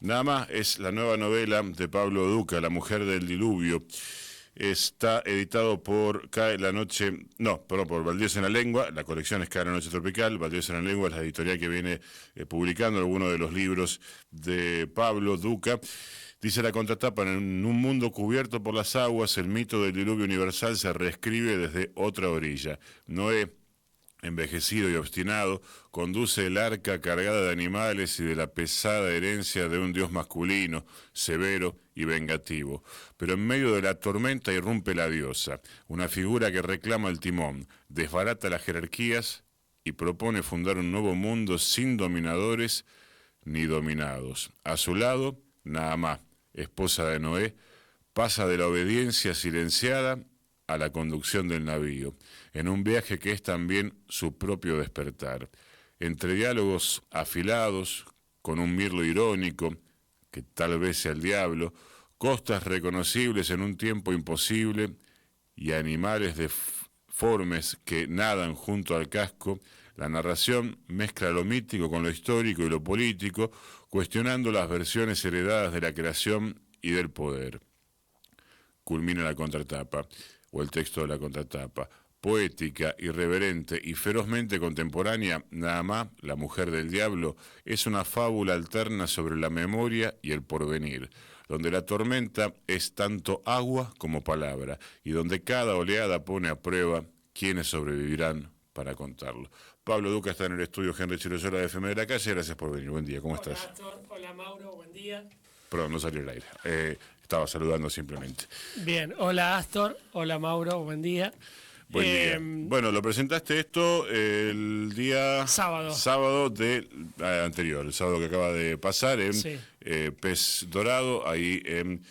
Nada más es la nueva novela de Pablo Duca, La mujer del diluvio. Está editado por Cae la Noche, no, perdón, por Baldíos en la Lengua. La colección es Cae la Noche Tropical. Baldíos en la Lengua es la editorial que viene publicando algunos de los libros de Pablo Duca. Dice la contratapa: en un mundo cubierto por las aguas, el mito del diluvio universal se reescribe desde otra orilla. Noé, envejecido y obstinado, conduce el arca cargada de animales y de la pesada herencia de un dios masculino, severo y vengativo. Pero en medio de la tormenta irrumpe la diosa, una figura que reclama el timón, desbarata las jerarquías y propone fundar un nuevo mundo sin dominadores ni dominados. A su lado, Naamá, esposa de Noé, pasa de la obediencia silenciada a la conducción del navío, en un viaje que es también su propio despertar. Entre diálogos afilados, con un mirlo irónico, que tal vez sea el diablo, costas reconocibles en un tiempo imposible y animales deformes que nadan junto al casco, la narración mezcla lo mítico con lo histórico y lo político, cuestionando las versiones heredadas de la creación y del poder. Culmina la contratapa, o el texto de la contratapa. Poética, irreverente y ferozmente contemporánea, Naamá, la mujer del diablo, es una fábula alterna sobre la memoria y el porvenir, donde la tormenta es tanto agua como palabra, y donde cada oleada pone a prueba quiénes sobrevivirán para contarlo. Pablo Duca está en el estudio Henry Chiroyola de FM de la Calle. Gracias por venir. Buen día, ¿cómo estás? Hola, Astor. Hola, Mauro. Buen día. Perdón, no salió el aire. Estaba saludando simplemente. Bien. Hola, Astor. Hola, Mauro. Buen día. Buen día. Bueno, lo presentaste esto el día sábado anterior, el sábado que acaba de pasar en Sí. Pez Dorado, ahí en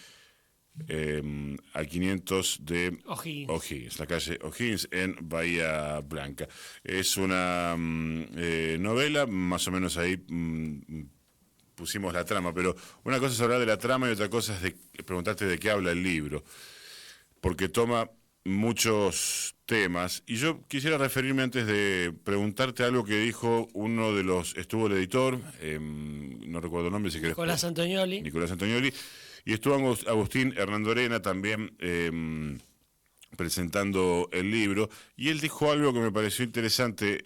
a 500 de O'Higgins, la calle O'Higgins en Bahía Blanca. Es una novela, más o menos ahí pusimos la trama, pero una cosa es hablar de la trama y otra cosa es preguntarte de qué habla el libro, porque toma muchos temas, y yo quisiera referirme antes de preguntarte algo que dijo uno de los, estuvo el editor, no recuerdo el nombre, si querés. Nicolás Antonioli. Nicolás Antonioli, y estuvo Agustín Hernandorena también presentando el libro, y él dijo algo que me pareció interesante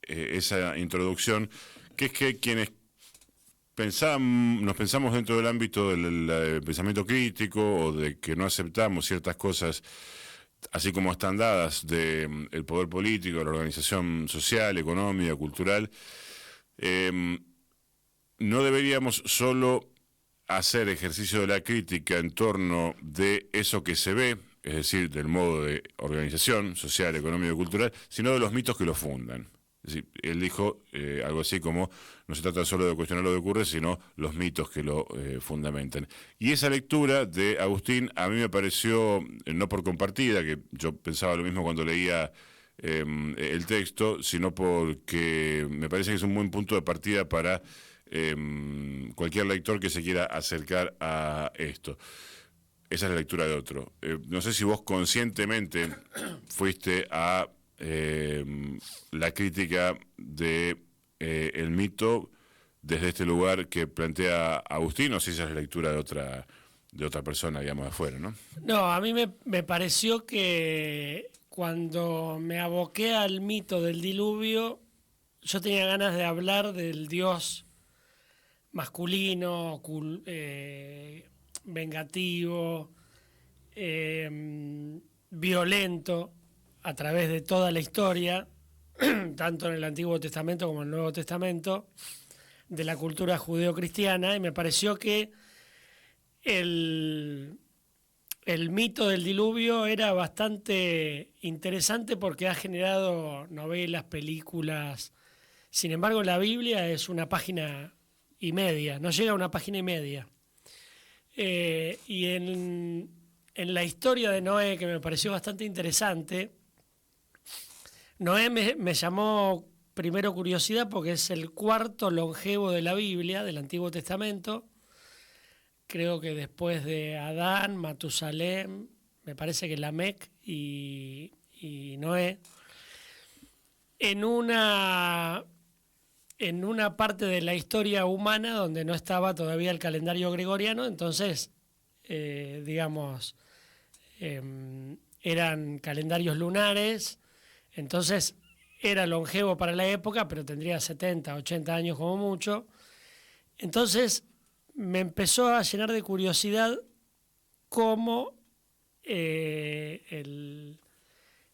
esa introducción, que es que quienes nos pensamos dentro del ámbito del pensamiento crítico, o de que no aceptamos ciertas cosas así como están dadas del poder político, de la organización social, económica, cultural, no deberíamos solo hacer ejercicio de la crítica en torno de eso que se ve, es decir, del modo de organización social, económica y cultural, sino de los mitos que lo fundan. Es decir, él dijo algo así como: no se trata solo de cuestionar lo que ocurre, sino los mitos que lo fundamentan. Y esa lectura de Agustín a mí me pareció, no por compartida, que yo pensaba lo mismo cuando leía el texto, sino porque me parece que es un buen punto de partida para cualquier lector que se quiera acercar a esto. Esa es la lectura de otro. No sé si vos conscientemente fuiste a la crítica de el mito desde este lugar que plantea Agustín, o si esa es la lectura de otra persona, digamos, de afuera, ¿no? No, a mí me pareció que cuando me aboqué al mito del diluvio, yo tenía ganas de hablar del dios masculino, vengativo, violento, a través de toda la historia, tanto en el Antiguo Testamento como en el Nuevo Testamento, de la cultura judeocristiana, y me pareció que el mito del diluvio era bastante interesante porque ha generado novelas, películas. Sin embargo, la Biblia es una página y media, no llega a una página y media. Y en la historia de Noé, que me pareció bastante interesante, Noé me llamó primero curiosidad porque es el cuarto longevo de la Biblia, del Antiguo Testamento. Creo que después de Adán, Matusalem, me parece que Lamec y Noé, en una en una parte de la historia humana donde no estaba todavía el calendario gregoriano, entonces, digamos, eran calendarios lunares, entonces era longevo para la época, pero tendría 70, 80 años como mucho. Entonces me empezó a llenar de curiosidad cómo el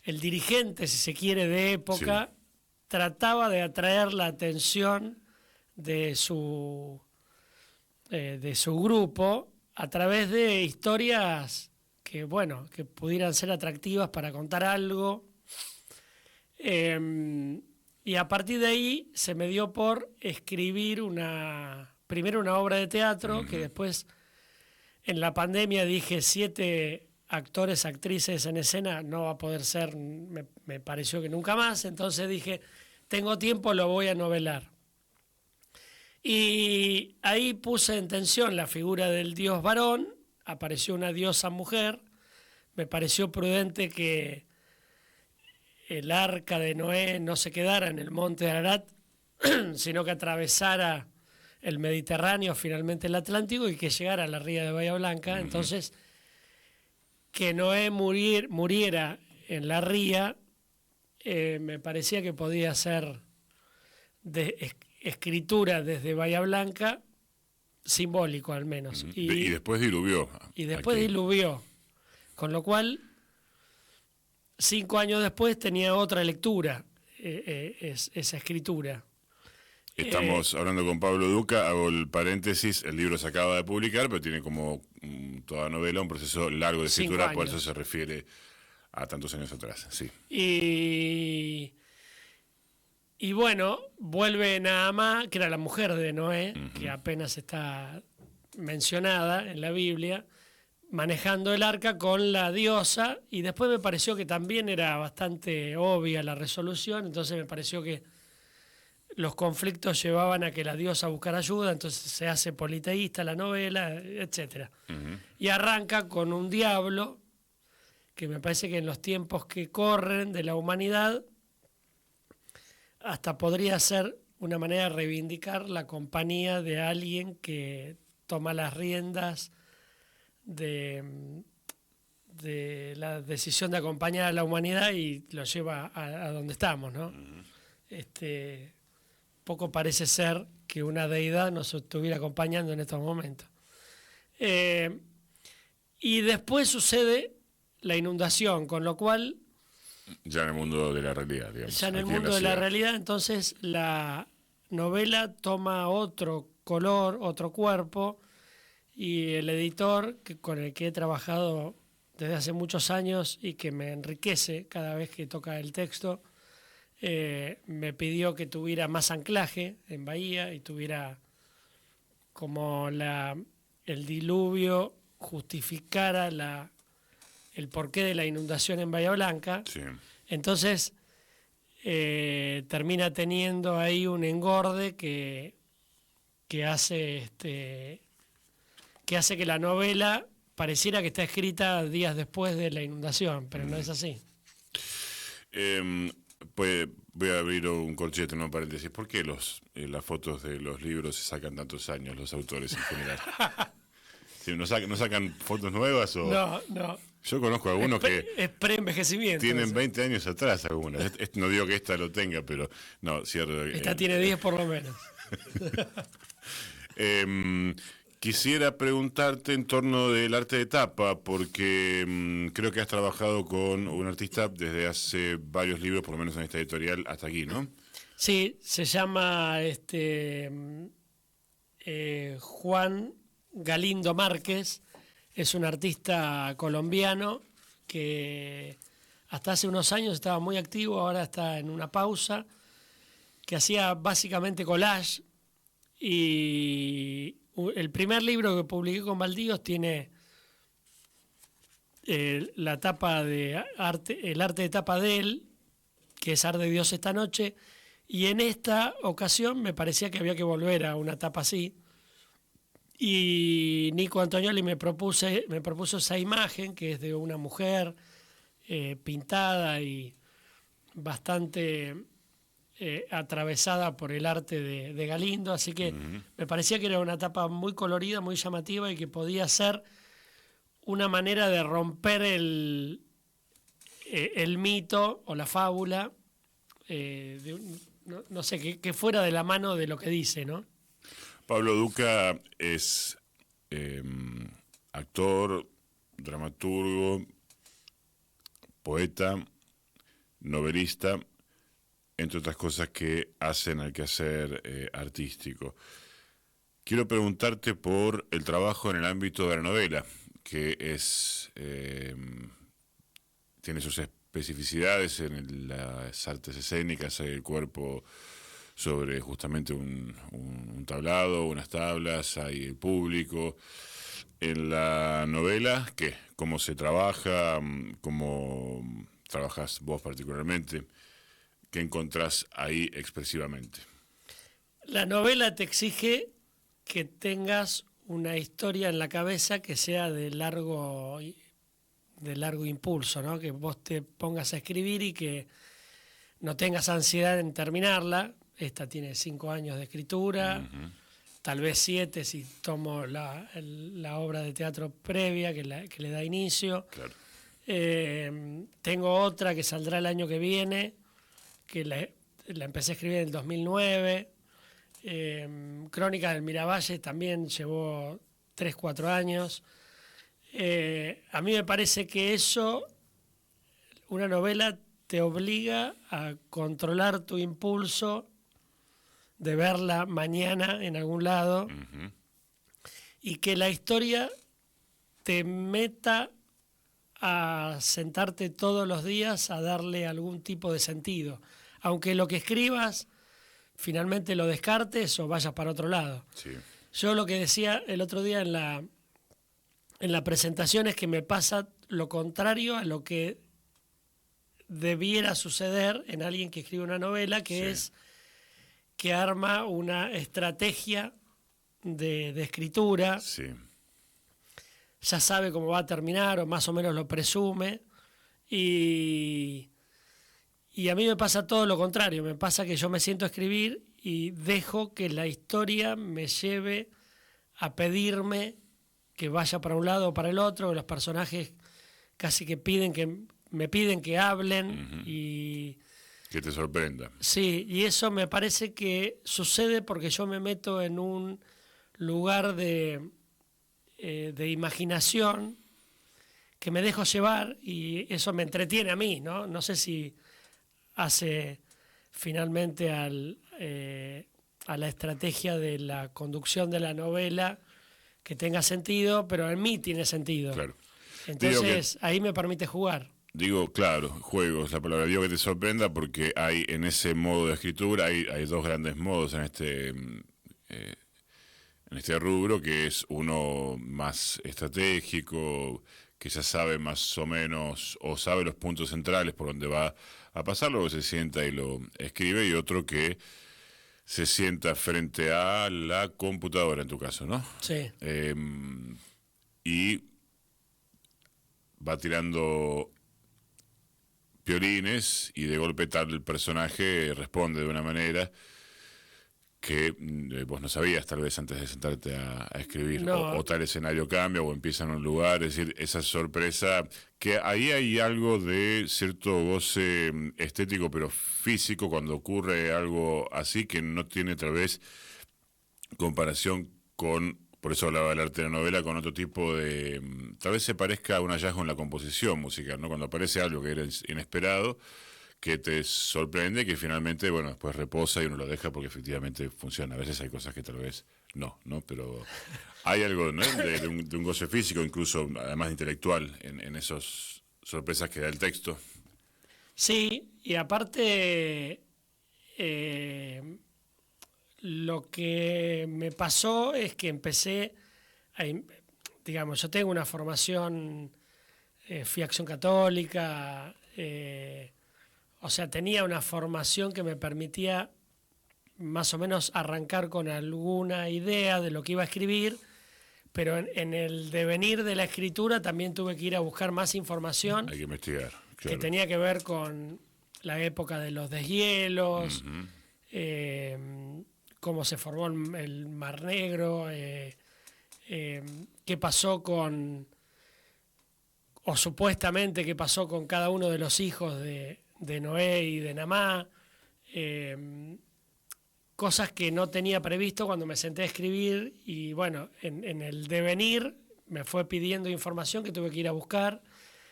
dirigente, si se quiere, de época, sí, trataba de atraer la atención de su grupo a través de historias que, bueno, que pudieran ser atractivas para contar algo. Y a partir de ahí se me dio por escribir primero una obra de teatro, que después en la pandemia dije 7 actores, actrices en escena, no va a poder ser, me pareció que nunca más, entonces dije, tengo tiempo, lo voy a novelar. Y ahí puse en tensión la figura del dios varón, apareció una diosa mujer, me pareció prudente que el arca de Noé no se quedara en el monte de Ararat, sino que atravesara el Mediterráneo, finalmente el Atlántico, y que llegara a la ría de Bahía Blanca. Entonces, que Noé muriera en la ría, me parecía que podía ser de escritura desde Bahía Blanca, simbólico al menos. Y después diluvió. Y después diluvió, con lo cual 5 años después tenía otra lectura, esa escritura. Estamos hablando con Pablo Duca, hago el paréntesis, el libro se acaba de publicar, pero tiene como toda novela un proceso largo de escritura, por eso se refiere a tantos años atrás. Sí. Y bueno, vuelve Naamá, que era la mujer de Noé, que apenas está mencionada en la Biblia, manejando el arca con la diosa, y después me pareció que también era bastante obvia la resolución, entonces me pareció que los conflictos llevaban a que la diosa buscara ayuda, entonces se hace politeísta la novela, etc. Y arranca con un diablo, que me parece que en los tiempos que corren de la humanidad, hasta podría ser una manera de reivindicar la compañía de alguien que toma las riendas de la decisión de acompañar a la humanidad y lo lleva a donde estamos, ¿no? Poco parece ser que una deidad nos estuviera acompañando en estos momentos. Y después sucede la inundación, con lo cual... Ya en el mundo de la realidad, digamos. Ya en el mundo de la realidad, entonces la novela toma otro color, otro cuerpo, y el editor, con el que he trabajado desde hace muchos años y que me enriquece cada vez que toca el texto, me pidió que tuviera más anclaje en Bahía y tuviera como el diluvio justificara el porqué de la inundación en Bahía Blanca. Sí. Entonces termina teniendo ahí un engorde que hace que la novela pareciera que está escrita días después de la inundación, pero no es así. Pues voy a abrir un corchete, no paréntesis. ¿Por qué las fotos de los libros se sacan tantos años los autores en general? ¿Sí, no sacan fotos nuevas o...? No. Yo conozco algunos que... Es pre-envejecimiento. Tienen 20 años atrás algunas. No digo que esta lo tenga, pero... No, cierto. Esta tiene 10 por lo menos. Quisiera preguntarte en torno del arte de tapa, porque creo que has trabajado con un artista desde hace varios libros, por lo menos en esta editorial, hasta aquí, ¿no? Sí, se llama Juan Galindo Márquez, es un artista colombiano que hasta hace unos años estaba muy activo, ahora está en una pausa, que hacía básicamente collage, y el primer libro que publiqué con Baldíos tiene la tapa de arte, el arte de tapa de él, que es Arde Dios esta noche, y en esta ocasión me parecía que había que volver a una tapa así, y Nico Antonioli me propuso esa imagen, que es de una mujer pintada y bastante atravesada por el arte de Galindo, así que me parecía que era una etapa muy colorida, muy llamativa y que podía ser una manera de romper el mito o la fábula, no sé, que fuera de la mano de lo que dice, ¿no? Pablo Duca es actor, dramaturgo, poeta, novelista, entre otras cosas que hacen al quehacer artístico. Quiero preguntarte por el trabajo en el ámbito de la novela, que es tiene sus especificidades en las artes escénicas, hay el cuerpo sobre justamente un tablado, unas tablas, hay el público. En la novela, ¿qué? ¿Cómo se trabaja? ¿Cómo trabajas vos particularmente? ¿Qué encontrás ahí expresivamente? La novela te exige que tengas una historia en la cabeza que sea de largo impulso, ¿no? Que vos te pongas a escribir y que no tengas ansiedad en terminarla. Esta tiene 5 años de escritura, tal vez 7 si tomo la obra de teatro previa que le da inicio. Claro. Tengo otra que saldrá el año que viene, que la empecé a escribir en el 2009. Crónicas del Miravalle también llevó 3-4 años. A mí me parece que una novela te obliga a controlar tu impulso de verla mañana en algún lado y que la historia te meta a sentarte todos los días a darle algún tipo de sentido, aunque lo que escribas finalmente lo descartes o vayas para otro lado. Sí. Yo lo que decía el otro día en la presentación es que me pasa lo contrario a lo que debiera suceder en alguien que escribe una novela, que es que arma una estrategia de escritura, ya sabe cómo va a terminar o más o menos lo presume, y a mí me pasa todo lo contrario, me pasa que yo me siento a escribir y dejo que la historia me lleve a pedirme que vaya para un lado o para el otro, que los personajes casi que me piden que hablen y que te sorprenda. Sí, y eso me parece que sucede porque yo me meto en un lugar de imaginación que me dejo llevar y eso me entretiene a mí, ¿no? No sé si hace finalmente a la estrategia de la conducción de la novela que tenga sentido, pero en mí tiene sentido. Claro. Entonces ahí me permite jugar. Digo, claro, juego es la palabra. Digo que te sorprenda porque hay en ese modo de escritura, hay dos grandes modos en este rubro, que es uno más estratégico, que ya sabe más o menos, o sabe los puntos centrales por donde va a pasar, luego se sienta y lo escribe, y otro que se sienta frente a la computadora, en tu caso, ¿no? Sí. Y va tirando piolines y de golpe tal el personaje responde de una manera que vos no sabías tal vez antes de sentarte a escribir, no. o tal escenario cambia o empieza en un lugar, es decir, esa sorpresa, que ahí hay algo de cierto goce estético pero físico cuando ocurre algo así que no tiene tal vez comparación con, por eso hablaba del arte de la novela, con otro tipo de, tal vez se parezca a un hallazgo en la composición musical, ¿no? Cuando aparece algo que era inesperado, que te sorprende, que finalmente, bueno, después reposa y uno lo deja porque efectivamente funciona. A veces hay cosas que tal vez no, pero hay algo, ¿no? de un goce físico, incluso además intelectual, en esas sorpresas que da el texto. Sí, y aparte lo que me pasó es que empecé digamos, yo tengo una formación, fui a Acción Católica, o sea, tenía una formación que me permitía más o menos arrancar con alguna idea de lo que iba a escribir, pero en el devenir de la escritura también tuve que ir a buscar más información. Hay que investigar, claro. Que tenía que ver con la época de los deshielos, Ujú. cómo se formó el Mar Negro, qué pasó o supuestamente qué pasó con cada uno de los hijos de Noé y de Namá, cosas que no tenía previsto cuando me senté a escribir y bueno, en el devenir me fue pidiendo información que tuve que ir a buscar,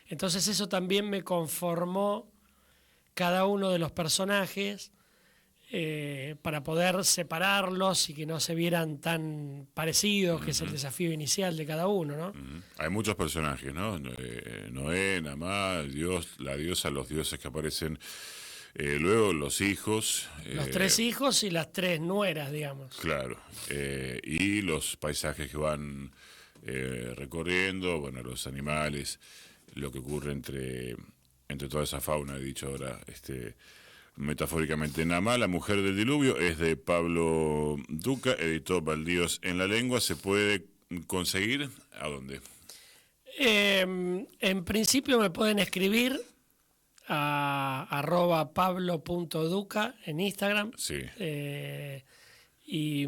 entonces eso también me conformó cada uno de los personajes para poder separarlos y que no se vieran tan parecidos, que es el desafío inicial de cada uno, ¿no? Ujú. Hay muchos personajes, ¿no? Noé, Namá, Dios, la diosa, los dioses que aparecen. Luego los hijos. Los 3 hijos y las 3 nueras, digamos. Claro. Y los paisajes que van recorriendo, bueno, los animales, lo que ocurre entre toda esa fauna, he dicho ahora, metafóricamente. Namá, la mujer del diluvio, es de Pablo Duca, editó Baldíos en la lengua. ¿Se puede conseguir? ¿A dónde? En principio me pueden escribir a @pablo.duca en Instagram Sí. y,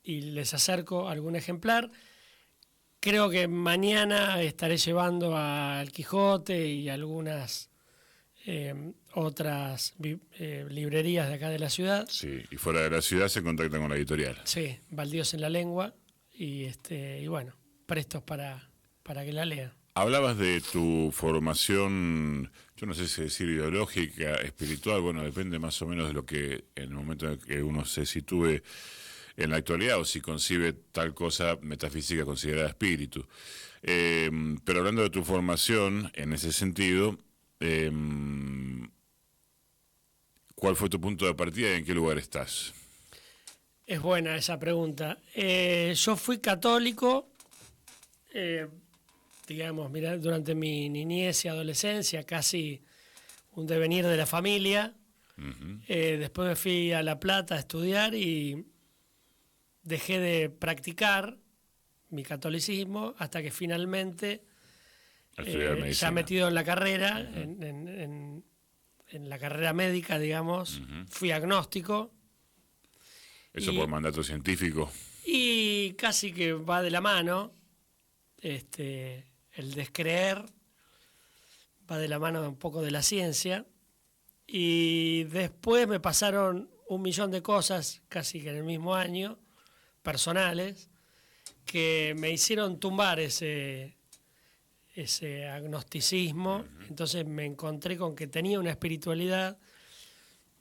y les acerco algún ejemplar. Creo que mañana estaré llevando al Quijote y algunas otras librerías de acá de la ciudad. Sí, y fuera de la ciudad se contactan con la editorial. Sí, Baldíos en la lengua y bueno, prestos para que la lean. Hablabas de tu formación, yo no sé si decir ideológica, espiritual, bueno, depende más o menos de lo que en el momento en que uno se sitúe en la actualidad o si concibe tal cosa metafísica considerada espíritu. Pero hablando de tu formación en ese sentido, ¿cuál fue tu punto de partida y en qué lugar estás? Es buena esa pregunta. Yo fui católico, digamos, mirá, durante mi niñez y adolescencia, casi un devenir de la familia. Ujú. Después me fui a La Plata a estudiar y dejé de practicar mi catolicismo hasta que finalmente, A estudiar ya medicina. metido en la carrera, en la carrera médica, digamos, fui agnóstico. Eso Y- por mandato científico. Y casi que va de la mano, el descreer va de la mano un poco de la ciencia. Y después me pasaron 1.000.000 de cosas, casi que en el mismo año, personales, que me hicieron tumbar ese agnosticismo. Entonces me encontré con que tenía una espiritualidad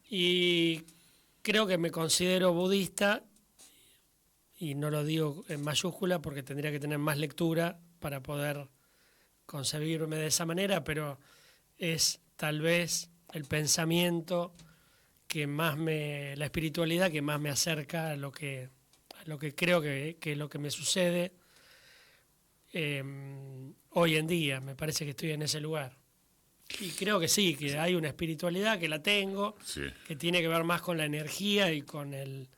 y creo que me considero budista. Y no lo digo en mayúscula porque tendría que tener más lectura para poder concebirme de esa manera, pero es tal vez el pensamiento la espiritualidad que más me acerca a lo que creo que es lo que me sucede hoy en día. Me parece que estoy en ese lugar. Y creo que sí, que hay una espiritualidad, que la tengo, Sí. que tiene que ver más con la energía y con el...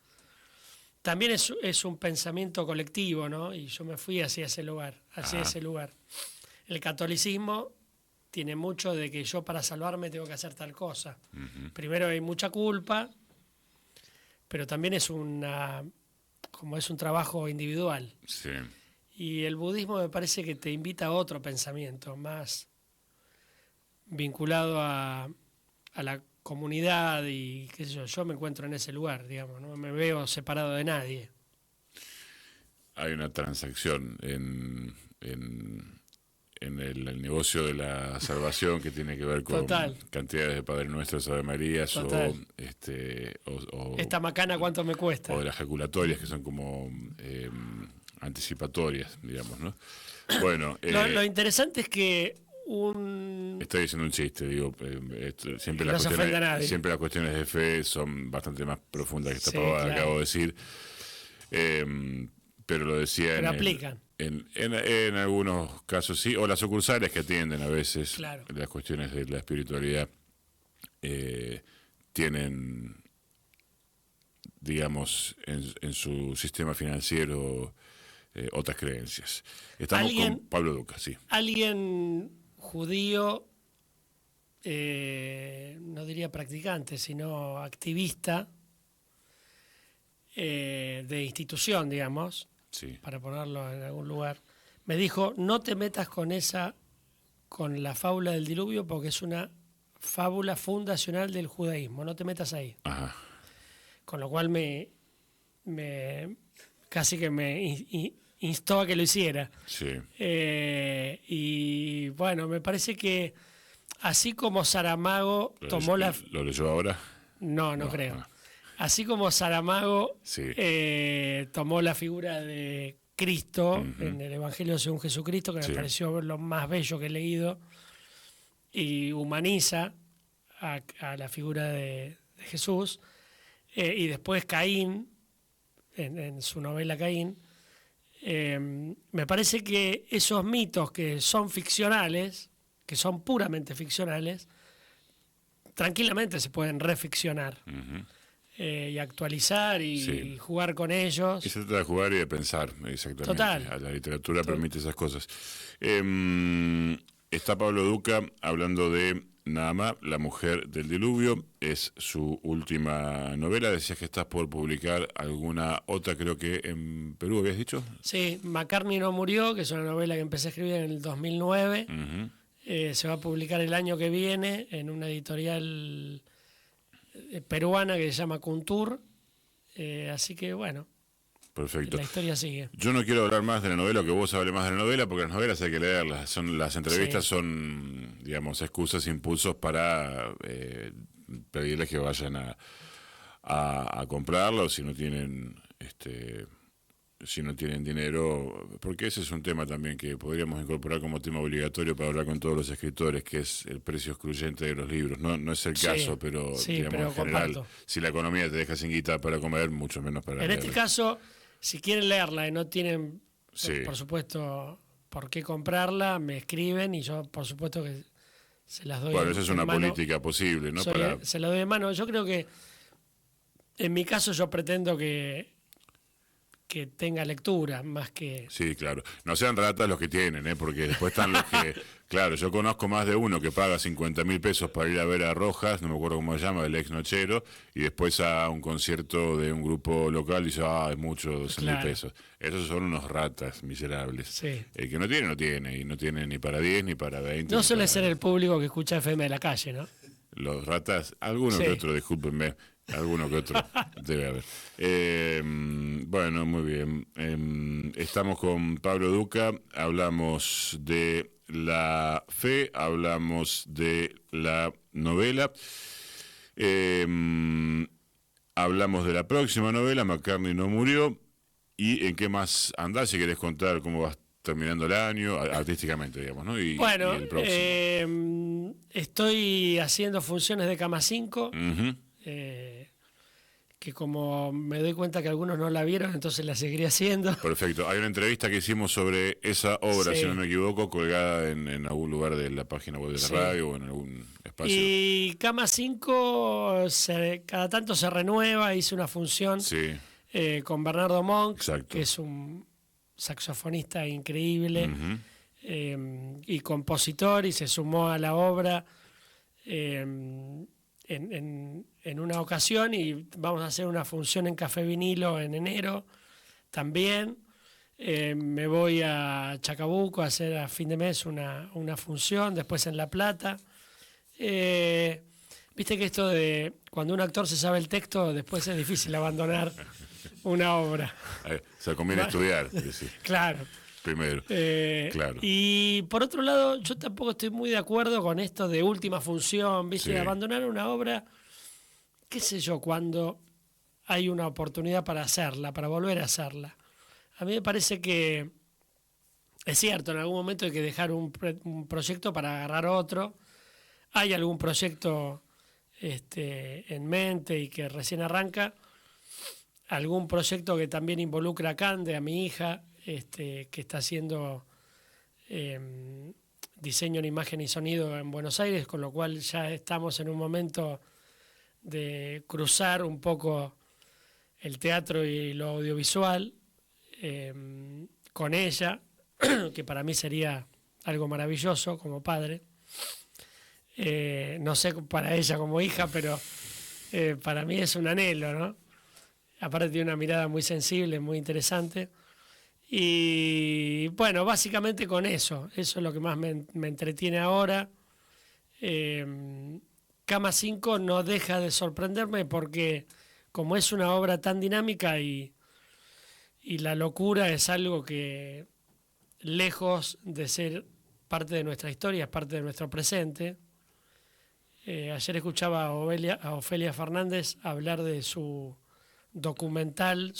También es un pensamiento colectivo, ¿no? Y yo me fui hacia ese lugar, hacia Ajá. ese lugar. El catolicismo tiene mucho de que yo para salvarme tengo que hacer tal cosa. Primero hay mucha culpa, pero también como es un trabajo individual. Sí. Y el budismo me parece que te invita a otro pensamiento, más vinculado a la comunidad y qué sé yo me encuentro en ese lugar, digamos, no me veo separado de nadie. Hay una transacción en el negocio de la salvación que tiene que ver con Total. cantidades de Padre Nuestros, Ave Marías Total. o Esta macana, ¿cuánto me cuesta? o de las ejaculatorias que son como anticipatorias, digamos, ¿no? Bueno, Lo interesante es que estoy diciendo un chiste, digo, siempre, Que no se ofenda a nadie. siempre las cuestiones de fe son bastante más profundas que esta Sí, pavada que claro. acabo de decir. Pero lo decía Pero aplican. en algunos casos sí, o las sucursales que atienden a veces Claro. las cuestiones de la espiritualidad tienen, digamos, en su sistema financiero otras creencias. Estamos ¿Alguien- con Pablo Duca, sí. Alguien judío no diría practicante, sino activista de institución, digamos, Sí. para ponerlo en algún lugar, me dijo, no te metas con la fábula del diluvio porque es una fábula fundacional del judaísmo, no te metas ahí. Ajá. Con lo cual casi que me instó a que lo hiciera. Sí. Y bueno, me parece que así como Saramago tomó ¿Lo leyó ahora? No creo. Así como Saramago Sí. tomó la figura de Cristo en el Evangelio según Jesucristo, que Sí. me pareció lo más bello que he leído, y humaniza a la figura de Jesús, y después Caín, en su novela Caín, me parece que esos mitos que son ficcionales, que son puramente ficcionales, tranquilamente se pueden reficcionar. Y actualizar y Sí. jugar con ellos. Y se trata de jugar y de pensar, exactamente. Total. A la literatura permite esas cosas. Está Pablo Duca hablando de Naamá, la mujer del diluvio. Es su última novela. Decías que estás por publicar alguna otra, creo que en Perú, ¿habías dicho? Sí, McCartney no murió, que es una novela que empecé a escribir en el 2009. Se va a publicar el año que viene en una editorial peruana que se llama Kuntur, así que bueno, Perfecto. la historia sigue. Yo no quiero hablar más de la novela, que vos hables más de la novela, porque las novelas hay que leerlas. Las entrevistas Sí. son, digamos, excusas, impulsos para pedirles que vayan a comprarla, o si no tienen dinero, porque ese es un tema también que podríamos incorporar como tema obligatorio para hablar con todos los escritores, que es el precio excluyente de los libros. No es el Sí, caso, pero, sí, digamos, pero en general, comparto. si la economía te deja sin guita para comer, mucho menos para En leer. este caso, si quieren leerla y no tienen, Sí. por supuesto, por qué comprarla, me escriben y yo, por supuesto, que se las doy. Bueno, esa es en una mano. política posible, ¿no? Se la doy de mano. Yo creo que, en mi caso, yo pretendo que tenga lectura, más que... Sí, claro. No sean ratas los que tienen, porque después están los que... Claro, yo conozco más de uno que paga 50.000 pesos para ir a ver a Rojas, no me acuerdo cómo se llama, el ex Nochero, y después a un concierto de un grupo local dice, es mucho, 12.000 Claro. pesos. Esos son unos ratas miserables. Sí. El que no tiene, no tiene, y no tiene ni para 10 ni para 20. No ni suele para- ser el público que escucha FM de la calle, ¿no? Los ratas, alguno Sí. que otro, discúlpenme, alguno que otro debe haber. Bueno, muy bien. Estamos con Pablo Duca, hablamos de la fe, hablamos de la novela, hablamos de la próxima novela, McCartney no murió, y en qué más andás, si querés contar cómo vas terminando el año, artísticamente, digamos, ¿no? Y Bueno, el próximo. estoy haciendo funciones de Cama 5, Ujú. que como me doy cuenta que algunos no la vieron, entonces la seguiré haciendo. Perfecto. Hay una entrevista que hicimos sobre esa obra, Sí. si no me equivoco, colgada en algún lugar de la página web de la Sí. radio o en algún espacio. Y Cama 5 cada tanto se renueva, hice una función Sí, con Bernardo Monk, Exacto. que es un saxofonista increíble y compositor, y se sumó a la obra en una ocasión, y vamos a hacer una función en Café Vinilo en enero también. Me voy a Chacabuco a hacer a fin de mes una función, después en La Plata. Viste que esto de cuando un actor se sabe el texto, después es difícil abandonar una obra. o sea, conviene estudiar, decís, Claro. primero. Claro. Y por otro lado, yo tampoco estoy muy de acuerdo con esto de última función, ¿viste? Sí. Abandonar una obra, qué sé yo, cuando hay una oportunidad para hacerla, para volver a hacerla. A mí me parece que es cierto, en algún momento hay que dejar un proyecto para agarrar otro. Hay algún proyecto en mente y que recién arranca. Algún proyecto que también involucra a Cande, a mi hija, que está haciendo diseño en imagen y sonido en Buenos Aires, con lo cual ya estamos en un momento de cruzar un poco el teatro y lo audiovisual con ella, que para mí sería algo maravilloso como padre. No sé para ella como hija, pero para mí es un anhelo, ¿no? Aparte tiene una mirada muy sensible, muy interesante. Y bueno, básicamente con eso es lo que más me entretiene ahora. Cama 5 no deja de sorprenderme porque como es una obra tan dinámica y la locura es algo que, lejos de ser parte de nuestra historia, es parte de nuestro presente. Ayer escuchaba a Ofelia Fernández hablar de su documental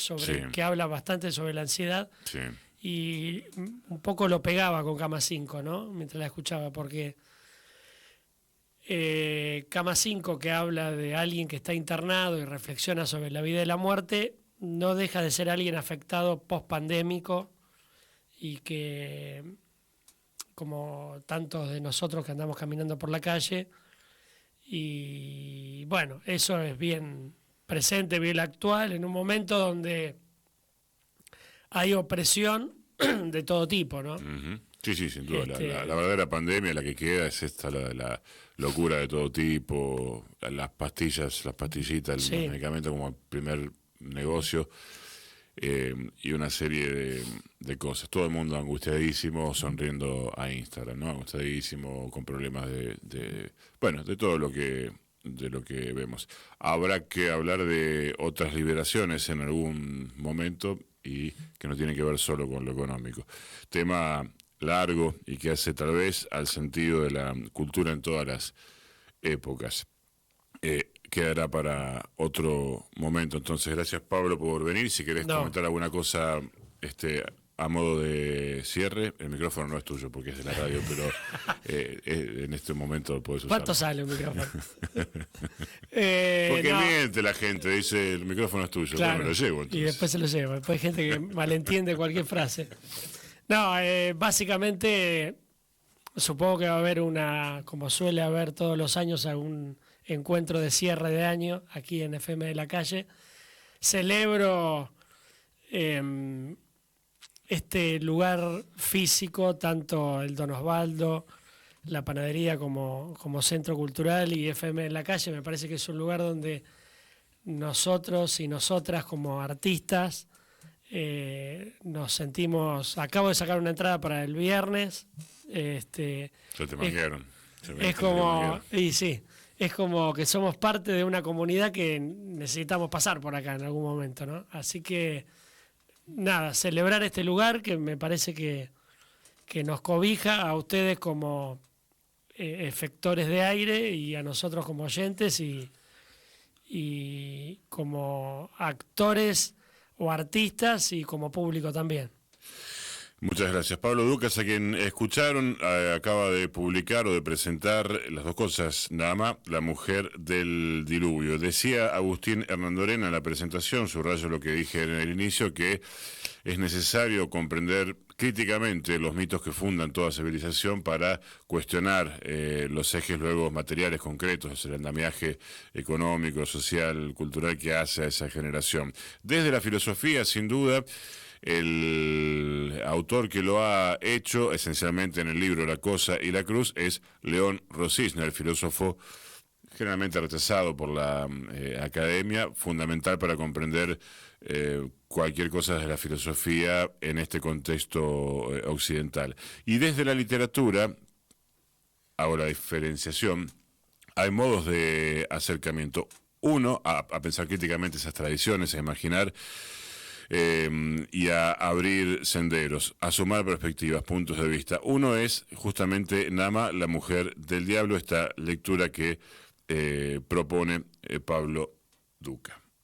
que habla bastante sobre la ansiedad, y un poco lo pegaba con Cama 5, ¿no? Mientras la escuchaba, porque Cama 5, que habla de alguien que está internado y reflexiona sobre la vida y la muerte, no deja de ser alguien afectado post-pandémico, y que, como tantos de nosotros que andamos caminando por la calle, y bueno, eso es bien presente, bien actual, en un momento donde hay opresión de todo tipo, ¿no? Uh-huh. Sí, sin duda. La verdadera pandemia, la que queda, es esta, la locura de todo tipo, las pastillitas, los medicamentos como primer negocio, y una serie de cosas. Todo el mundo angustiadísimo, sonriendo a Instagram, ¿no? Angustiadísimo, con problemas de todo lo que vemos. Habrá que hablar de otras liberaciones en algún momento, y que no tiene que ver solo con lo económico. Tema largo y que hace tal vez al sentido de la cultura en todas las épocas. Quedará para otro momento. Entonces, gracias, Pablo, por venir. Si querés comentar alguna cosa a modo de cierre, el micrófono no es tuyo porque es de la radio, pero en este momento podés usarlo. ¿Cuánto sale un micrófono? Porque miente la gente, dice el micrófono es tuyo, claro, me lo llevo. Entonces. Y después se lo lleva. Después hay gente que malentiende cualquier frase. No, básicamente supongo que va a haber como suele haber todos los años, algún encuentro de cierre de año aquí en FM de la Calle. Celebro este lugar físico, tanto el Don Osvaldo, la panadería como centro cultural, y FM de la Calle. Me parece que es un lugar donde nosotros y nosotras como artistas nos sentimos. Acabo de sacar una entrada para el viernes. Ya te manguearon. Es como, y sí, es como que somos parte de una comunidad que necesitamos pasar por acá en algún momento, ¿no? Así que nada, celebrar este lugar que me parece que nos cobija a ustedes como efectores de aire, y a nosotros como oyentes y como actores o artistas, y como público también. Muchas gracias. Pablo Ducas, a quien escucharon, acaba de publicar o de presentar las dos cosas, nada más, La mujer del diluvio. Decía Agustín Hernandorena en la presentación, subrayo lo que dije en el inicio, que es necesario comprender críticamente los mitos que fundan toda civilización para cuestionar los ejes luego materiales concretos, el andamiaje económico, social, cultural que hace a esa generación. Desde la filosofía, sin duda, el autor que lo ha hecho esencialmente en el libro La Cosa y la Cruz es León Rosisner, el filósofo generalmente rechazado por la academia, fundamental para comprender cualquier cosa de la filosofía en este contexto occidental. Y desde la literatura, hago la diferenciación, hay modos de acercamiento. Uno, a pensar críticamente esas tradiciones, a imaginar y a abrir senderos, a sumar perspectivas, puntos de vista. Uno es justamente Nama, la mujer del diablo, esta lectura que propone Pablo Duca.